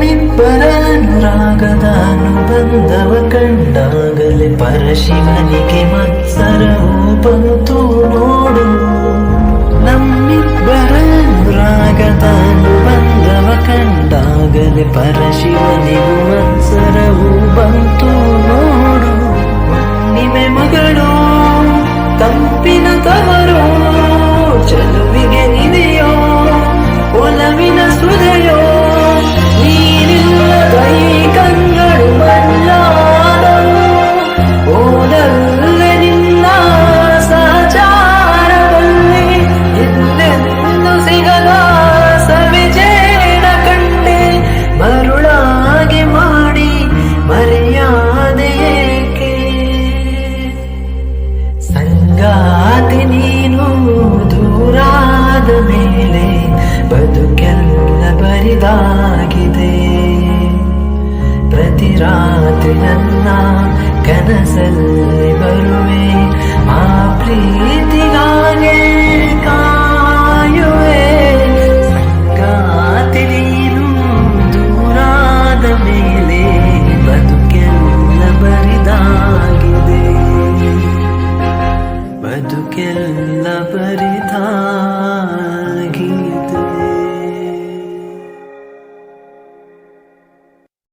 ನಮ್ಮಿಬ್ಬರ ಅನುರಾಗದ ಅನುಬಂಧವ ಕಂಡಾಗಲೇ ಪರಶಿವನಿಗೆ ಮತ್ಸರವು ಬಂತು ನೋಡು. ನಮ್ಮಿಬ್ಬರ ಅನುರಾಗದ ಅನುಬಂಧವ ಕಂಡಾಗಲೇ ಪರಶಿವನಿಗೂ ಮತ್ಸರವು ಬಂತು ನೋಡು. ಹುಣ್ಣಿಮೆ ಮಗಳು ತಂಪಿನ ತವರು, ಚಲುವಿಗೆ ನಿದೆಯೋ ಒಲವಿನ ಸುದೆಯೋ, ನೀನಿಲ್ಲದ ಈ ಕಂಗಳು ಮಣ್ಣಾದವು. ಓದಲ್ಲೇ ನಿನ್ನ ಸಹಚಾರದಲ್ಲಿ ಎಲ್ಲೆಂದು ಸಿಗದ ಸವಿಜೇನ ಕಂಡೆ. ಮರುಳಾಗಿ ಮಾಡಿ ಮರೆಯಾದೆ ಏಕೆ? ಸಂಗಾತಿ ನೀನು ದೂರಾದ ಮೇಲೆ ಬದುಕೆಲ್ಲ ಬರಿದಾಗಿದೆ. ಪ್ರತಿ ರಾತ್ರಿ ನನ್ನ ಕನಸಲ್ಲಿ ಬರುವೆ, ಆ ಪ್ರೀತಿಗಾಗಿ ಕಾಯುವೆ. ಸಂಗಾತಿ ನೀನು ದೂರಾದ ಮೇಲೆ ಬದುಕೆಲ್ಲ ಬರಿದಾಗಿದೆ. ಬದುಕೆಲ್ಲ ಬರಿ